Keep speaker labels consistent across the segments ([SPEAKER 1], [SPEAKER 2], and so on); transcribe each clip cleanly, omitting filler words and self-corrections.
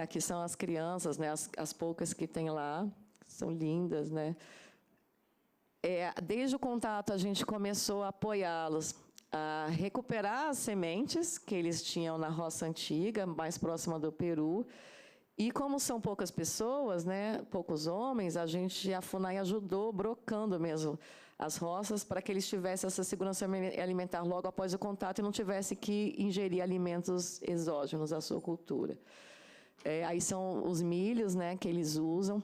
[SPEAKER 1] Aqui são as crianças, né? As poucas que tem lá, são lindas, né? Desde o contato, a gente começou a apoiá-los a recuperar as sementes que eles tinham na roça antiga, mais próxima do Peru. E como são poucas pessoas, né, poucos homens, a FUNAI ajudou brocando mesmo as roças para que eles tivessem essa segurança alimentar logo após o contato e não tivessem que ingerir alimentos exógenos à sua cultura. Aí são os milhos, né, que eles usam.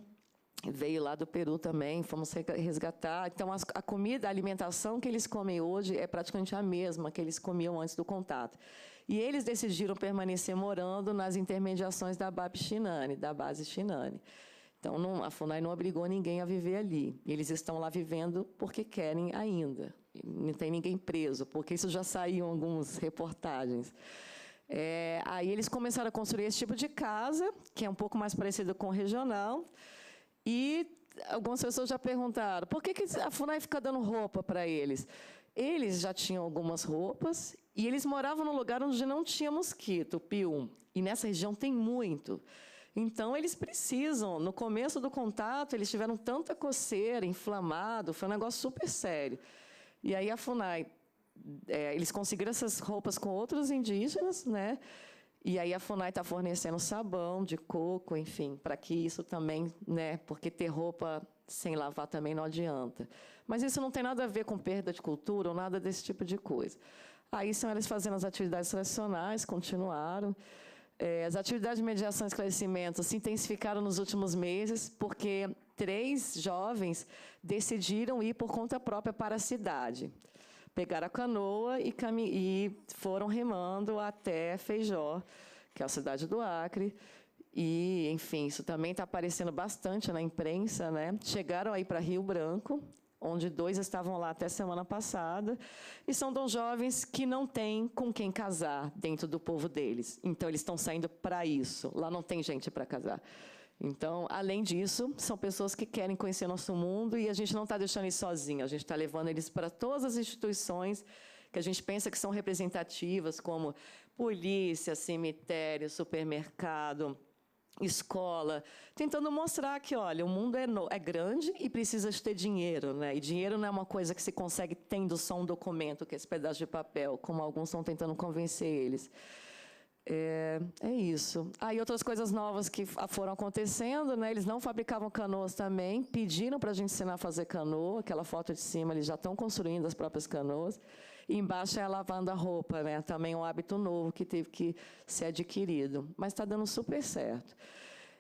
[SPEAKER 1] Veio lá do Peru também, fomos resgatar. Então, a comida, a alimentação que eles comem hoje é praticamente a mesma que eles comiam antes do contato. E eles decidiram permanecer morando nas intermediações da BAP Shinane, da base Shinane. Então, a FUNAI não obrigou ninguém a viver ali. Eles estão lá vivendo porque querem ainda. Não tem ninguém preso, porque isso já saiu em algumas reportagens. Aí eles começaram a construir esse tipo de casa, que é um pouco mais parecido com o regional. E algumas pessoas já perguntaram, por que a FUNAI fica dando roupa para eles? Eles já tinham algumas roupas e eles moravam num lugar onde não tinha mosquito, pium. E nessa região tem muito. Então, eles precisam. No começo do contato, eles tiveram tanta coceira, inflamado, foi um negócio super sério. E aí a FUNAI, eles conseguiram essas roupas com outros indígenas, né? E aí a FUNAI está fornecendo sabão de coco, enfim, para que isso também, né? Porque ter roupa sem lavar também não adianta. Mas isso não tem nada a ver com perda de cultura ou nada desse tipo de coisa. Aí são eles fazendo as atividades tradicionais, continuaram. As atividades de mediação e esclarecimento se intensificaram nos últimos meses, porque 3 jovens decidiram ir por conta própria para a cidade. Pegaram a canoa e foram remando até Feijó, que é a cidade do Acre. E, enfim, isso também está aparecendo bastante na imprensa, né? Chegaram aí para Rio Branco, onde 2 estavam lá até semana passada, e são 2 jovens que não têm com quem casar dentro do povo deles. Então, eles estão saindo para isso. Lá não tem gente para casar. Então, além disso, são pessoas que querem conhecer nosso mundo e a gente não está deixando eles sozinhos, a gente está levando eles para todas as instituições que a gente pensa que são representativas, como polícia, cemitério, supermercado, escola, tentando mostrar que, olha, o mundo é grande e precisa de ter dinheiro, né? E dinheiro não é uma coisa que se consegue tendo só um documento, que é esse pedaço de papel, como alguns estão tentando convencer eles. É isso. Aí outras coisas novas que foram acontecendo, né? Eles não fabricavam canoas também, pediram para a gente ensinar a fazer canoa, aquela foto de cima, eles já estão construindo as próprias canoas. E embaixo é a lavando a roupa, né? Também um hábito novo que teve que ser adquirido. Mas está dando super certo.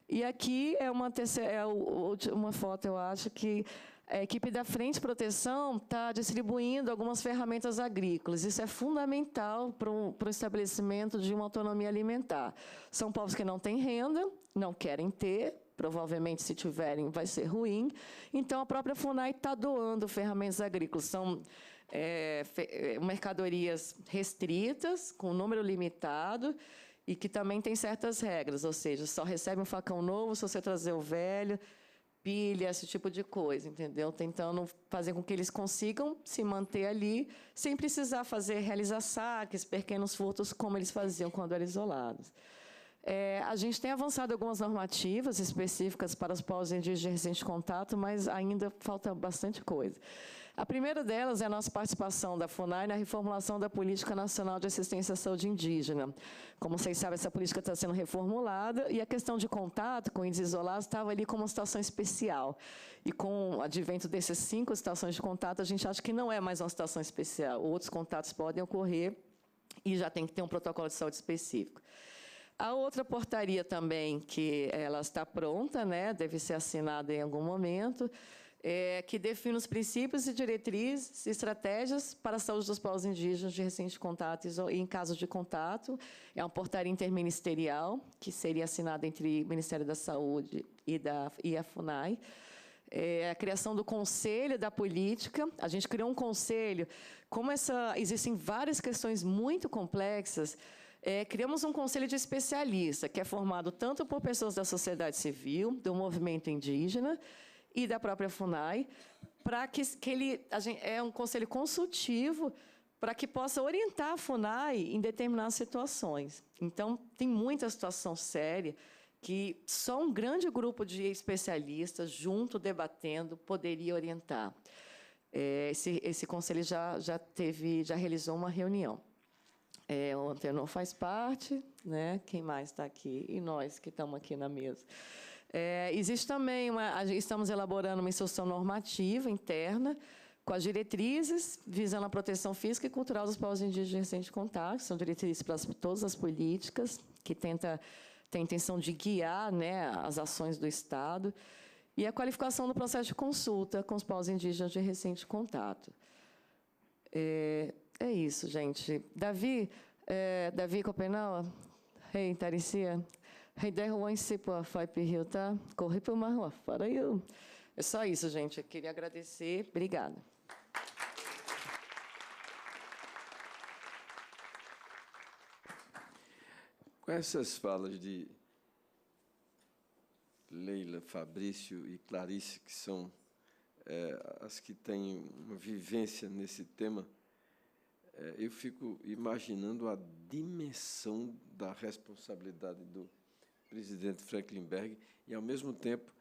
[SPEAKER 1] E aqui é uma foto, eu acho, que a equipe da Frente Proteção está distribuindo algumas ferramentas agrícolas. Isso é fundamental para o estabelecimento de uma autonomia alimentar. São povos que não têm renda, não querem ter, provavelmente, se tiverem, vai ser ruim. Então, a própria FUNAI está doando ferramentas agrícolas. São mercadorias restritas, com número limitado, e que também tem certas regras, ou seja, só recebe um facão novo se você trazer o velho, pilha, esse tipo de coisa, entendeu? Tentando fazer com que eles consigam se manter ali, sem precisar realizar saques, pequenos furtos, como eles faziam quando eram isolados. A gente tem avançado algumas normativas específicas para os povos indígenas de recente contato, mas ainda falta bastante coisa. A primeira delas é a nossa participação da FUNAI na reformulação da Política Nacional de Assistência à Saúde Indígena. Como vocês sabem, essa política está sendo reformulada e a questão de contato com índios isolados estava ali como uma situação especial. E com o advento dessas 5 situações de contato, a gente acha que não é mais uma situação especial. Outros contatos podem ocorrer e já tem que ter um protocolo de saúde específico. A outra portaria também, que ela está pronta, né, deve ser assinada em algum momento, que define os princípios e diretrizes e estratégias para a saúde dos povos indígenas de recente contato e em casos de contato. É uma portaria interministerial, que seria assinada entre o Ministério da Saúde e a FUNAI. A criação do Conselho da Política. A gente criou um conselho. Como existem várias questões muito complexas, criamos um conselho de especialista, que é formado tanto por pessoas da sociedade civil, do movimento indígena e da própria FUNAI, para que é um conselho consultivo para que possa orientar a FUNAI em determinadas situações. Então, tem muita situação séria que só um grande grupo de especialistas, junto, debatendo, poderia orientar. Esse conselho já realizou uma reunião. O Antenor faz parte, né? Quem mais está aqui? E nós que estamos aqui na mesa. Existe também estamos elaborando uma instrução normativa interna com as diretrizes visando a proteção física e cultural dos povos indígenas de recente contato. São diretrizes para todas as políticas que tem a intenção de guiar, né, as ações do Estado. E a qualificação do processo de consulta com os povos indígenas de recente contato. É isso, gente. Davi Copenau, Rei Taricia, Rei Derruan Sipa Faipi tá? Corri para uma rua, fora eu. É só isso, gente. Eu queria agradecer. Obrigada.
[SPEAKER 2] Com essas falas de Leila, Fabrício e Clarice, que são as que têm uma vivência nesse tema, eu fico imaginando a dimensão da responsabilidade do presidente Franklin Berg e, ao mesmo tempo,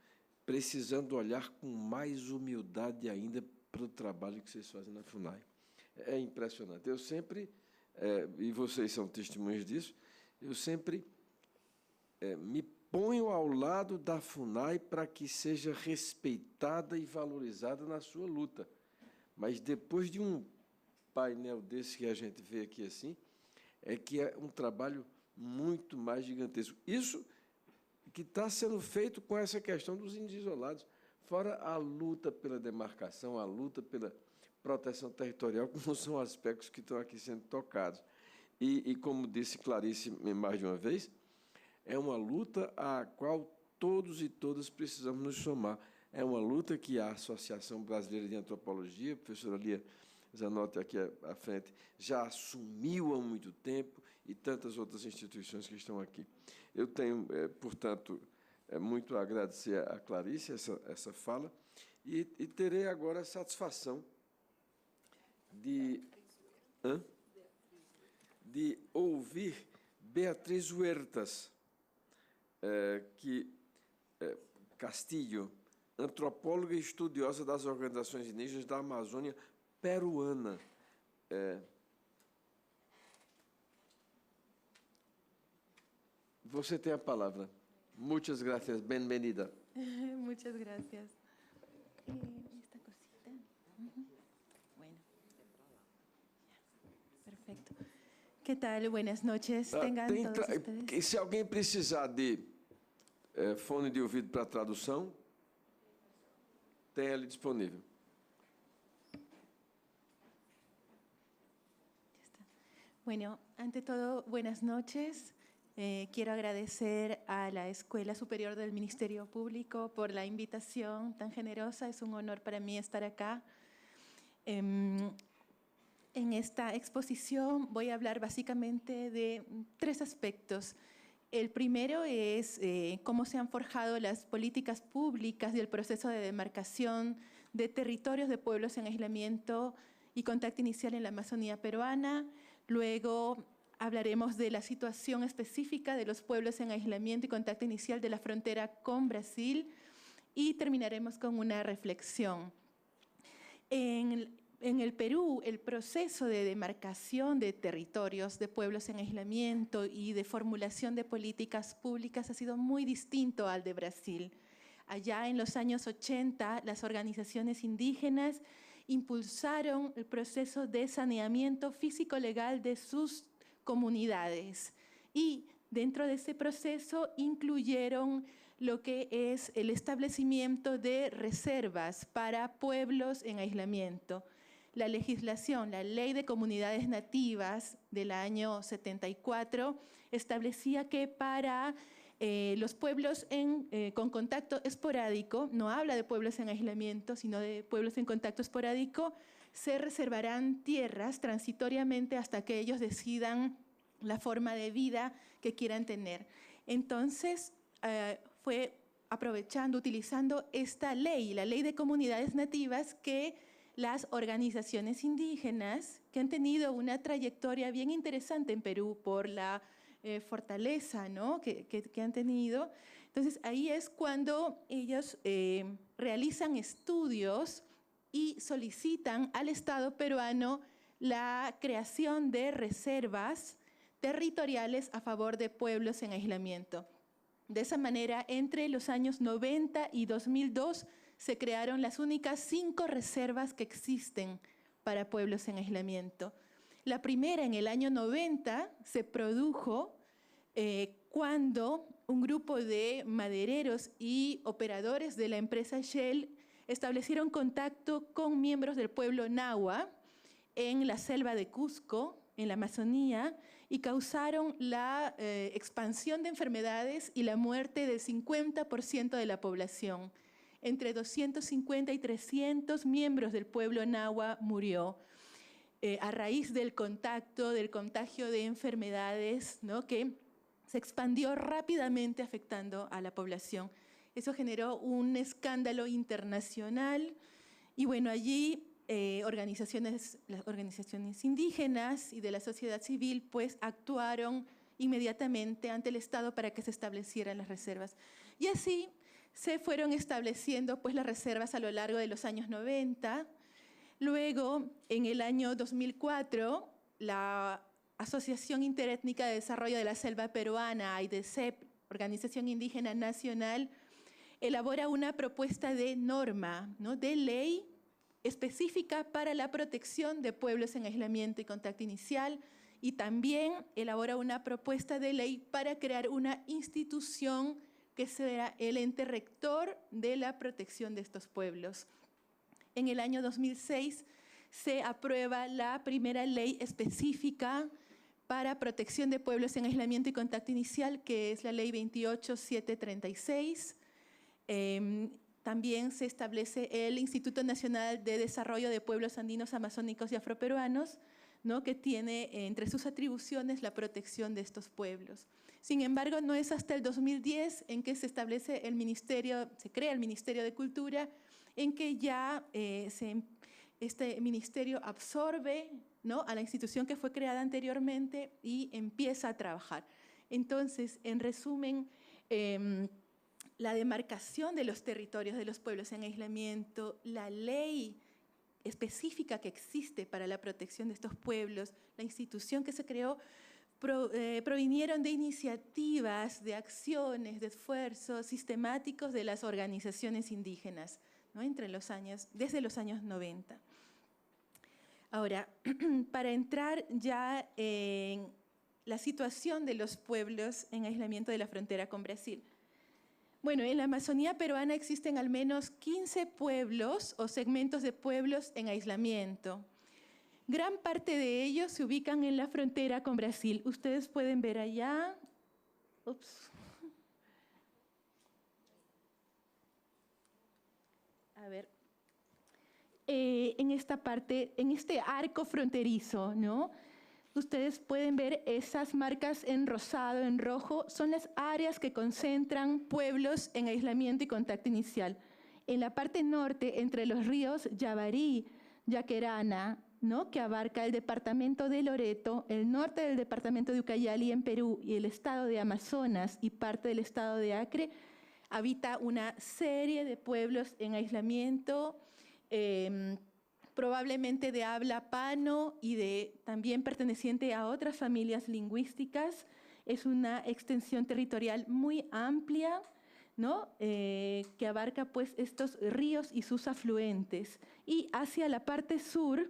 [SPEAKER 2] precisando olhar com mais humildade ainda para o trabalho que vocês fazem na FUNAI. É impressionante. Eu sempre, e vocês são testemunhas disso, eu sempre me ponho ao lado da FUNAI para que seja respeitada e valorizada na sua luta. Mas, depois de um painel desse que a gente vê aqui assim, que é um trabalho muito mais gigantesco. Isso que está sendo feito com essa questão dos índios isolados, fora a luta pela demarcação, a luta pela proteção territorial, como são aspectos que estão aqui sendo tocados. E como disse Clarice mais de uma vez, é uma luta à qual todos e todas precisamos nos somar. É uma luta que a Associação Brasileira de Antropologia, a professora Lia Zanotti aqui à frente, já assumiu há muito tempo, e tantas outras instituições que estão aqui. Eu tenho, portanto, muito a agradecer a Clarice essa fala, e terei agora a satisfação de ouvir Beatriz Huertas, Castilho, antropóloga e estudiosa das organizações indígenas da Amazônia peruana. Você tem a palavra. Muchas gracias. Bienvenida.
[SPEAKER 3] Muchas gracias. Esta cosita. Bueno. Perfecto. ¿Qué tal? Buenas noches. Tengan todos ustedes.
[SPEAKER 2] E se alguém precisar de fone de ouvido para tradução, tem ali disponível.
[SPEAKER 3] Bueno, ante todo, buenas noches. Quiero agradecer a la Escuela Superior del Ministerio Público por la invitación tan generosa. Es un honor para mí estar acá. En esta exposición voy a hablar básicamente de 3 aspectos. El primero es cómo se han forjado las políticas públicas y el proceso de demarcación de territorios de pueblos en aislamiento y contacto inicial en la Amazonía peruana. Luego hablaremos de la situación específica de los pueblos en aislamiento y contacto inicial de la frontera con Brasil y terminaremos con una reflexión. En el Perú, el proceso de demarcación de territorios de pueblos en aislamiento y de formulación de políticas públicas ha sido muy distinto al de Brasil. Allá en los años 80, las organizaciones indígenas impulsaron el proceso de saneamiento físico-legal de sus comunidades y dentro de ese proceso incluyeron lo que es el establecimiento de reservas para pueblos en aislamiento. La legislación, la Ley de Comunidades Nativas del año 74 establecía que para los pueblos con contacto esporádico, no habla de pueblos en aislamiento, sino de pueblos en contacto esporádico, se reservarán tierras transitoriamente hasta que ellos decidan la forma de vida que quieran tener. Entonces, fue utilizando esta ley, la Ley de Comunidades Nativas, que las organizaciones indígenas, que han tenido una trayectoria bien interesante en Perú por la fortaleza, ¿no? que han tenido. Entonces, ahí es cuando ellos realizan estudios y solicitan al Estado peruano la creación de reservas territoriales a favor de pueblos en aislamiento. De esa manera, entre los años 90 y 2002, se crearon las únicas 5 reservas que existen para pueblos en aislamiento. La primera, en el año 90, se produjo cuando un grupo de madereros y operadores de la empresa Shell establecieron contacto con miembros del pueblo Nahua en la selva de Cusco, en la Amazonía, y causaron la expansión de enfermedades y la muerte del 50% de la población. Entre 250 y 300 miembros del pueblo Nahua murió a raíz del contagio de enfermedades, ¿no? que se expandió rápidamente afectando a la población. Eso generó un escándalo internacional y bueno, allí las organizaciones indígenas y de la sociedad civil pues actuaron inmediatamente ante el Estado para que se establecieran las reservas. Y así se fueron estableciendo pues las reservas a lo largo de los años 90. Luego, en el año 2004, la Asociación Interétnica de Desarrollo de la Selva Peruana, AIDESEP, Organización Indígena Nacional, elabora una propuesta de norma, ¿no? de ley específica para la protección de pueblos en aislamiento y contacto inicial, y también elabora una propuesta de ley para crear una institución que será el ente rector de la protección de estos pueblos. En el año 2006 se aprueba la primera ley específica para protección de pueblos en aislamiento y contacto inicial, que es la ley 28736. También se establece el Instituto Nacional de Desarrollo de Pueblos Andinos, Amazónicos y Afroperuanos, ¿no? que tiene entre sus atribuciones la protección de estos pueblos. Sin embargo, no es hasta el 2010 en que se establece se crea el Ministerio de Cultura, en que ya este ministerio absorbe, ¿no? a la institución que fue creada anteriormente y empieza a trabajar. Entonces, en resumen, la demarcación de los territorios de los pueblos en aislamiento, la ley específica que existe para la protección de estos pueblos, la institución que se creó, provinieron de iniciativas, de acciones, de esfuerzos sistemáticos de las organizaciones indígenas, ¿no? desde los años 90. Ahora, para entrar ya en la situación de los pueblos en aislamiento de la frontera con Brasil. Bueno, en la Amazonía peruana existen al menos 15 pueblos o segmentos de pueblos en aislamiento. Gran parte de ellos se ubican en la frontera con Brasil. Ustedes pueden ver allá. Ups. A ver. En esta parte, en este arco fronterizo, ¿no? Ustedes pueden ver esas marcas en rosado, en rojo, son las áreas que concentran pueblos en aislamiento y contacto inicial. En la parte norte, entre los ríos Yavarí, Yaquerana, ¿no? que abarca el departamento de Loreto, el norte del departamento de Ucayali en Perú y el estado de Amazonas y parte del estado de Acre, habita una serie de pueblos en aislamiento, probablemente de habla pano y también perteneciente a otras familias lingüísticas. Es una extensión territorial muy amplia, ¿no? Que abarca pues estos ríos y sus afluentes. Y hacia la parte sur,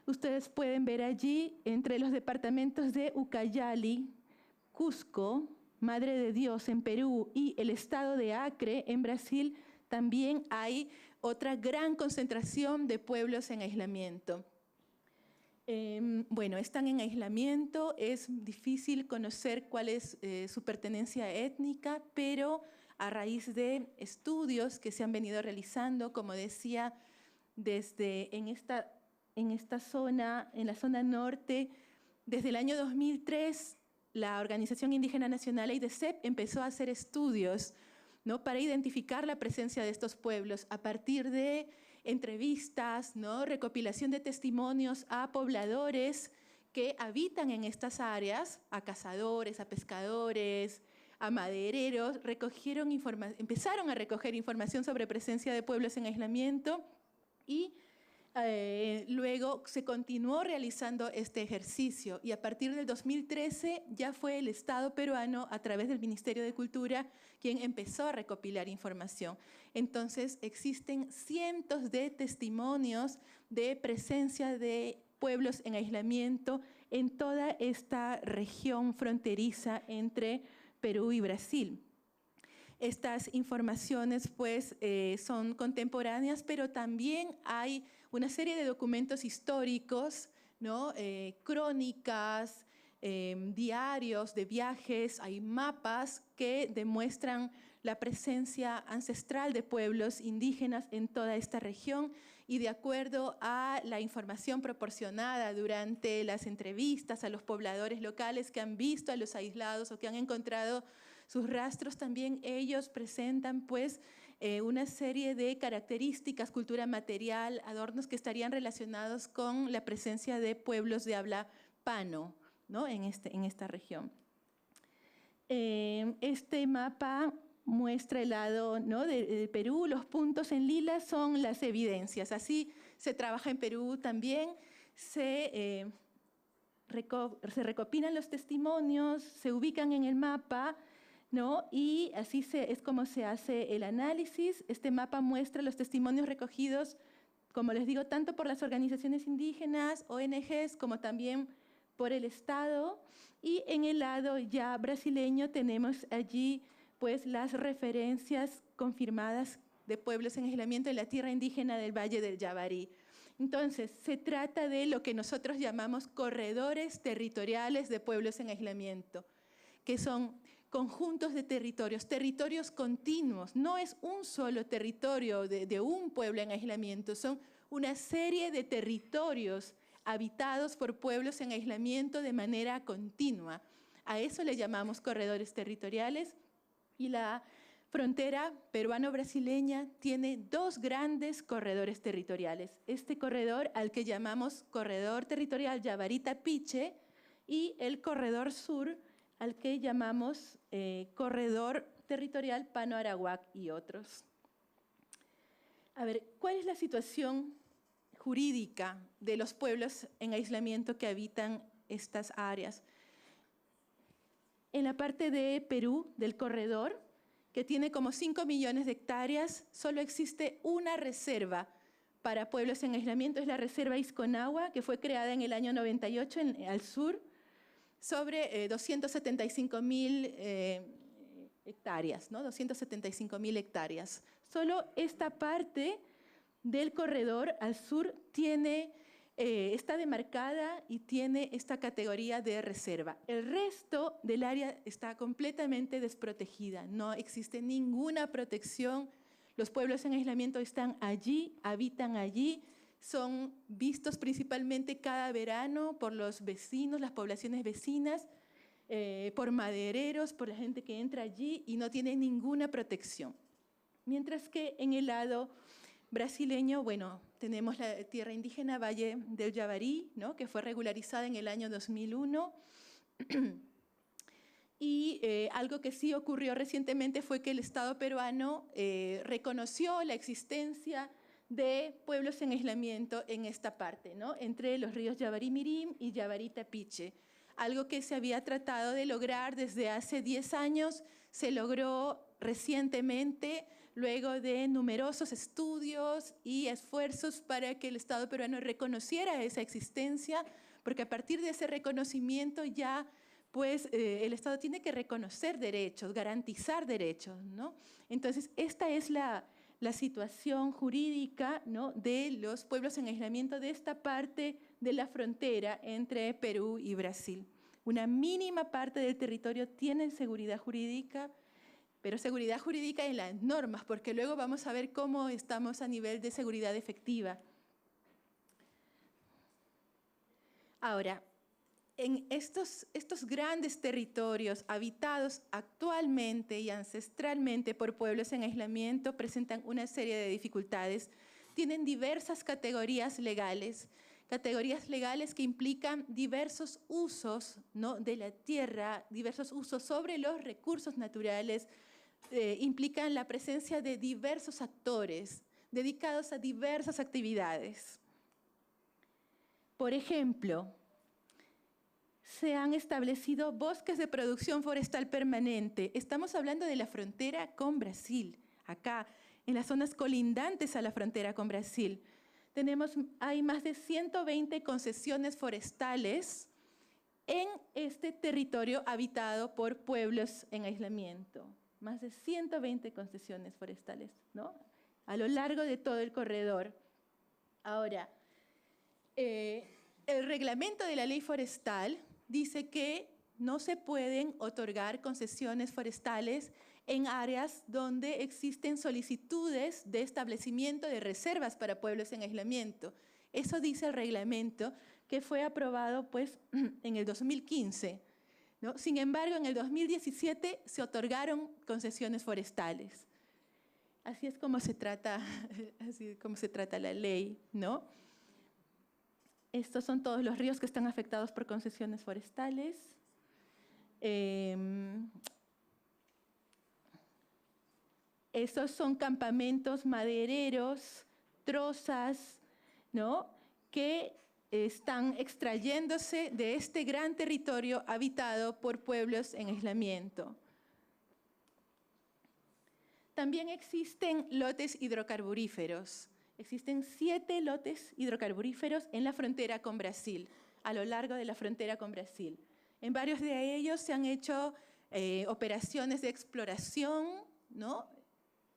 [SPEAKER 3] ustedes pueden ver allí, entre los departamentos de Ucayali, Cusco, Madre de Dios en Perú y el estado de Acre en Brasil, también hay otra gran concentración de pueblos en aislamiento. Bueno, están en aislamiento, es difícil conocer cuál es su pertenencia étnica, pero a raíz de estudios que se han venido realizando, como decía, desde en esta zona, en la zona norte, desde el año 2003, la Organización Indígena Nacional AIDESEP empezó a hacer estudios, ¿no? para identificar la presencia de estos pueblos a partir de entrevistas, ¿no? recopilación de testimonios a pobladores que habitan en estas áreas, a cazadores, a pescadores, a madereros, empezaron a recoger información sobre presencia de pueblos en aislamiento y luego se continuó realizando este ejercicio y a partir del 2013 ya fue el Estado peruano, a través del Ministerio de Cultura, quien empezó a recopilar información. Entonces existen cientos de testimonios de presencia de pueblos en aislamiento en toda esta región fronteriza entre Perú y Brasil. Estas informaciones pues son contemporáneas, pero también hay una serie de documentos históricos, ¿no? Crónicas, diarios de viajes, hay mapas que demuestran la presencia ancestral de pueblos indígenas en toda esta región y de acuerdo a la información proporcionada durante las entrevistas a los pobladores locales que han visto a los aislados o que han encontrado sus rastros, también ellos presentan pues una serie de características, cultura material, adornos que estarían relacionados con la presencia de pueblos de habla pano, ¿no? en esta región. Este mapa muestra el lado, ¿no? de Perú. Los puntos en lila son las evidencias. Así se trabaja en Perú también. Se recopilan los testimonios, se ubican en el mapa, ¿no? Y así es como se hace el análisis. Este mapa muestra los testimonios recogidos, como les digo, tanto por las organizaciones indígenas, ONGs, como también por el Estado. Y en el lado ya brasileño tenemos allí pues, las referencias confirmadas de pueblos en aislamiento en la tierra indígena del Valle del Yavarí. Entonces, se trata de lo que nosotros llamamos corredores territoriales de pueblos en aislamiento, que son conjuntos de territorios, territorios continuos. No es un solo territorio de un pueblo en aislamiento, son una serie de territorios habitados por pueblos en aislamiento de manera continua. A eso le llamamos corredores territoriales y la frontera peruano-brasileña tiene dos grandes corredores territoriales. Este corredor al que llamamos Corredor Territorial Yavarí-Tapiche y el corredor sur al que llamamos Corredor Territorial Pano-Arawak y otros. A ver, ¿cuál es la situación jurídica de los pueblos en aislamiento que habitan estas áreas? En la parte de Perú, del corredor, que tiene como 5 millones de hectáreas, solo existe una reserva para pueblos en aislamiento, es la Reserva Isconagua, que fue creada en el año 98 al sur, sobre 275.000 hectáreas, ¿no? 275.000 hectáreas. Solo esta parte del corredor al sur está demarcada y tiene esta categoría de reserva. El resto del área está completamente desprotegida, no existe ninguna protección. Los pueblos en aislamiento están allí, habitan allí, son vistos principalmente cada verano por los vecinos, las poblaciones vecinas, por madereros, por la gente que entra allí y no tiene ninguna protección. Mientras que en el lado brasileño, bueno, tenemos la tierra indígena Valle del Yavarí, ¿no? Que fue regularizada en el año 2001. Y algo que sí ocurrió recientemente fue que el Estado peruano reconoció la existencia de pueblos en aislamiento en esta parte, ¿no? Entre los ríos Yavarí-Mirim y Yavarí-Tapiche. Algo que se había tratado de lograr desde hace 10 años, se logró recientemente, luego de numerosos estudios y esfuerzos para que el Estado peruano reconociera esa existencia, porque a partir de ese reconocimiento ya pues, el Estado tiene que reconocer derechos, garantizar derechos, ¿no? Entonces, esta es la situación jurídica, ¿no? de los pueblos en aislamiento de esta parte de la frontera entre Perú y Brasil. Una mínima parte del territorio tiene seguridad jurídica, pero seguridad jurídica en las normas, porque luego vamos a ver cómo estamos a nivel de seguridad efectiva. Ahora, en estos grandes territorios habitados actualmente y ancestralmente por pueblos en aislamiento presentan una serie de dificultades. Tienen diversas categorías legales categorías legales que implican diversos usos, ¿no?, de la tierra, diversos usos sobre los recursos naturales, implican la presencia de diversos actores dedicados a diversas actividades. Por ejemplo, se han establecido bosques de producción forestal permanente. Estamos hablando de la frontera con Brasil, acá, en las zonas colindantes a la frontera con Brasil. Hay más de 120 concesiones forestales en este territorio habitado por pueblos en aislamiento. Más de 120 concesiones forestales, ¿no?, a lo largo de todo el corredor. Ahora, el reglamento de la ley forestal dice que no se pueden otorgar concesiones forestales en áreas donde existen solicitudes de establecimiento de reservas para pueblos en aislamiento. Eso dice el reglamento que fue aprobado pues, en el 2015, ¿no? Sin embargo, en el 2017 se otorgaron concesiones forestales. Así es como se trata la ley, ¿no? Estos son todos los ríos que están afectados por concesiones forestales. Estos son campamentos madereros, trozas, ¿no?, que están extrayéndose de este gran territorio habitado por pueblos en aislamiento. También existen lotes hidrocarburíferos. Existen 7 lotes hidrocarburíferos en la frontera con Brasil, a lo largo de la frontera con Brasil. En varios de ellos se han hecho operaciones de exploración, ¿no?,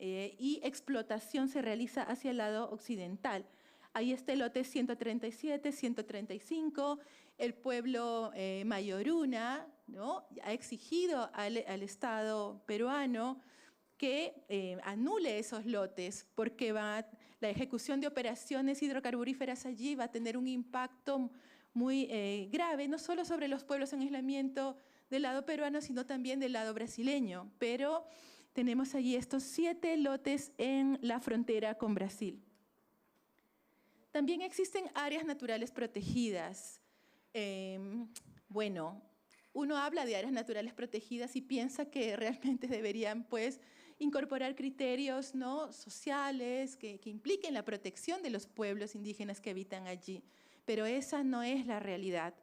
[SPEAKER 3] y explotación se realiza hacia el lado occidental. Ahí está el lote 137, 135, el pueblo Mayoruna, ¿no?, ha exigido al Estado peruano que anule esos lotes porque la ejecución de operaciones hidrocarburíferas allí va a tener un impacto muy grave, no solo sobre los pueblos en aislamiento del lado peruano, sino también del lado brasileño. Pero tenemos allí estos 7 lotes en la frontera con Brasil. También existen áreas naturales protegidas. Bueno, uno habla de áreas naturales protegidas y piensa que realmente deberían, pues, incorporar criterios, ¿no?, sociales que impliquen la protección de los pueblos indígenas que habitan allí. Pero esa no es la realidad.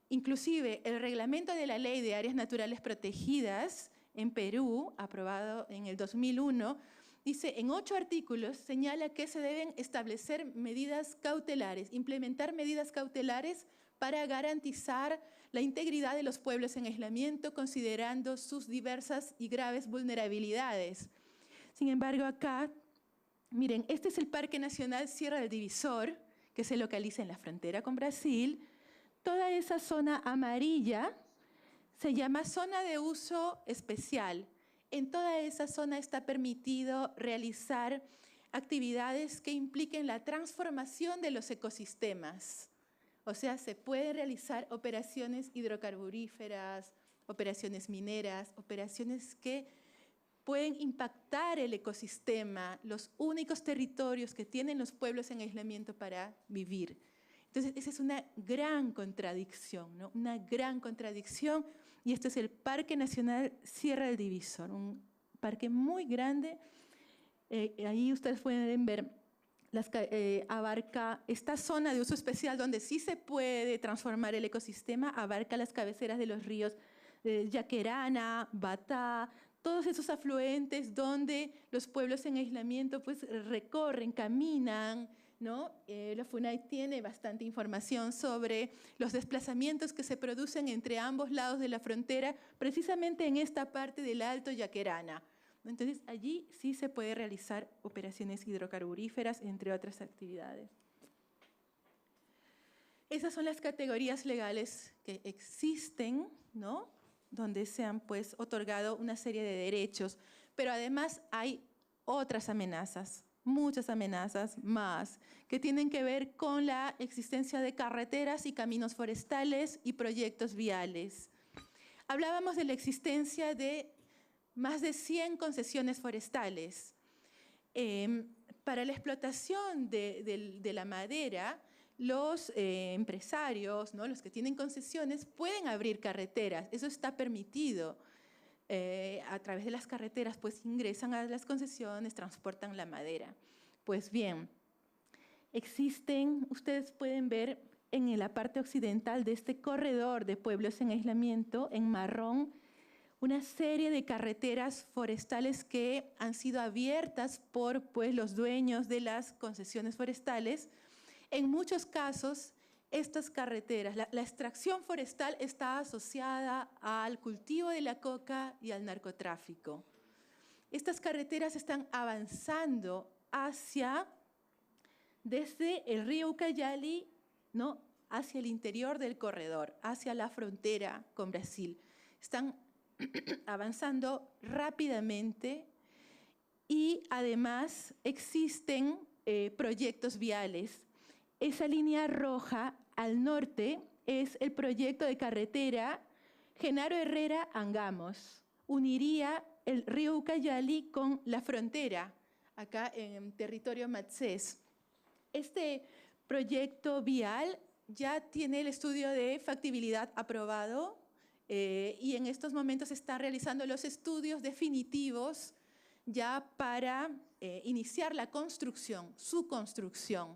[SPEAKER 3] Inclusive, el reglamento de la Ley de Áreas Naturales Protegidas en Perú, aprobado en el 2001, dice, en 8 artículos, señala que se deben establecer medidas cautelares, implementar medidas cautelares para garantizar la integridad de los pueblos en aislamiento, considerando sus diversas y graves vulnerabilidades. Sin embargo, acá, miren, este es el Parque Nacional Sierra del Divisor, que se localiza en la frontera con Brasil. Toda esa zona amarilla se llama zona de uso especial. En toda esa zona está permitido realizar actividades que impliquen la transformación de los ecosistemas. O sea, se pueden realizar operaciones hidrocarburíferas, operaciones mineras, operaciones que pueden impactar el ecosistema, los únicos territorios que tienen los pueblos en aislamiento para vivir. Entonces, esa es una gran contradicción, ¿no? Una gran contradicción. Y este es el Parque Nacional Sierra del Divisor, un parque muy grande. Ahí ustedes pueden ver, abarca esta zona de uso especial donde sí se puede transformar el ecosistema, abarca las cabeceras de los ríos Yaquerana, Batá, todos esos afluentes donde los pueblos en aislamiento pues recorren, caminan, ¿no? La FUNAI tiene bastante información sobre los desplazamientos que se producen entre ambos lados de la frontera, precisamente en esta parte del Alto Yaquerana. Entonces, allí sí se puede realizar operaciones hidrocarburíferas, entre otras actividades. Esas son las categorías legales que existen, ¿no?, donde se han pues otorgado una serie de derechos, pero además hay otras amenazas, muchas amenazas más, que tienen que ver con la existencia de carreteras y caminos forestales y proyectos viales. Hablábamos de la existencia de más de 100 concesiones forestales. Para la explotación de la madera, los empresarios, ¿no? Los que tienen concesiones, pueden abrir carreteras. Eso está permitido. A través de las carreteras, pues ingresan a las concesiones, transportan la madera. Pues bien, existen, ustedes pueden ver en la parte occidental de este corredor de pueblos en aislamiento, en marrón, una serie de carreteras forestales que han sido abiertas por pues, los dueños de las concesiones forestales. En muchos casos, estas carreteras, la extracción forestal está asociada al cultivo de la coca y al narcotráfico. Estas carreteras están avanzando desde el río Ucayali, ¿no? Hacia el interior del corredor, hacia la frontera con Brasil. Están avanzando rápidamente y además existen proyectos viales. Esa línea roja al norte es el proyecto de carretera Genaro Herrera Angamos. Uniría el río Ucayali con la frontera, acá en territorio Matsés. Este proyecto vial ya tiene el estudio de factibilidad aprobado y en estos momentos se están realizando los estudios definitivos ya para iniciar la construcción, su construcción.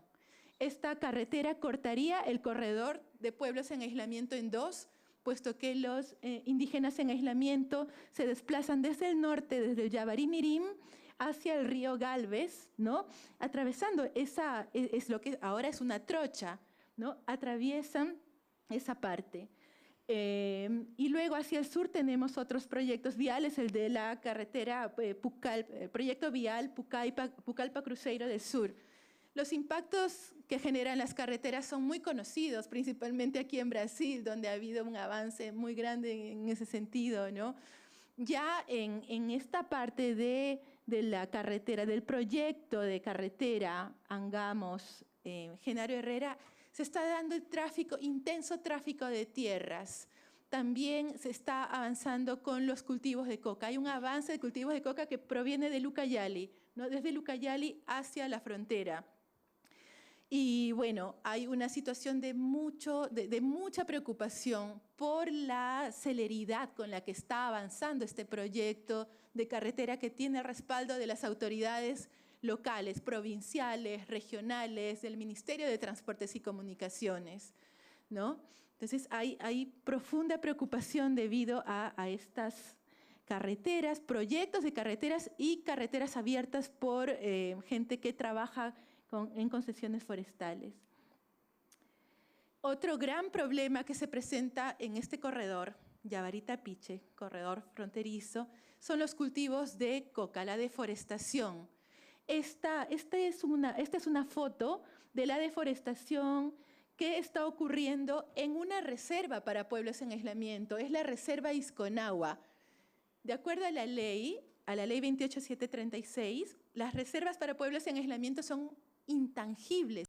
[SPEAKER 3] Esta carretera cortaría el corredor de pueblos en aislamiento en dos, puesto que los indígenas en aislamiento se desplazan desde el norte, desde el Yabari Mirim, hacia el río Galvez, ¿no? Atravesando es lo que ahora es una trocha, ¿no? Atraviesan esa parte. Y luego hacia el sur tenemos otros proyectos viales, el de la carretera proyecto vial Pucallpa Cruzeiro del Sur. Los impactos que generan las carreteras son muy conocidos, principalmente aquí en Brasil, donde ha habido un avance muy grande en ese sentido, ¿no? Ya en esta parte de la carretera, del proyecto de carretera Angamos, Genaro Herrera, se está dando el tráfico, intenso tráfico de tierras. También se está avanzando con los cultivos de coca. Hay un avance de cultivos de coca que proviene del Ucayali, ¿no? Desde el Ucayali hacia la frontera. Y bueno, hay una situación de mucha preocupación por la celeridad con la que está avanzando este proyecto de carretera que tiene el respaldo de las autoridades locales, provinciales, regionales, del Ministerio de Transportes y Comunicaciones, ¿no? Entonces hay profunda preocupación debido a estas carreteras, proyectos de carreteras y carreteras abiertas por gente que trabaja en concesiones forestales. Otro gran problema que se presenta en este corredor, Yabari-Tapiche, corredor fronterizo, son los cultivos de coca, la deforestación. Esta es una foto de la deforestación que está ocurriendo en una reserva para pueblos en aislamiento. Es la reserva Isconagua. De acuerdo a la ley 28736, las reservas para pueblos en aislamiento son intangibles.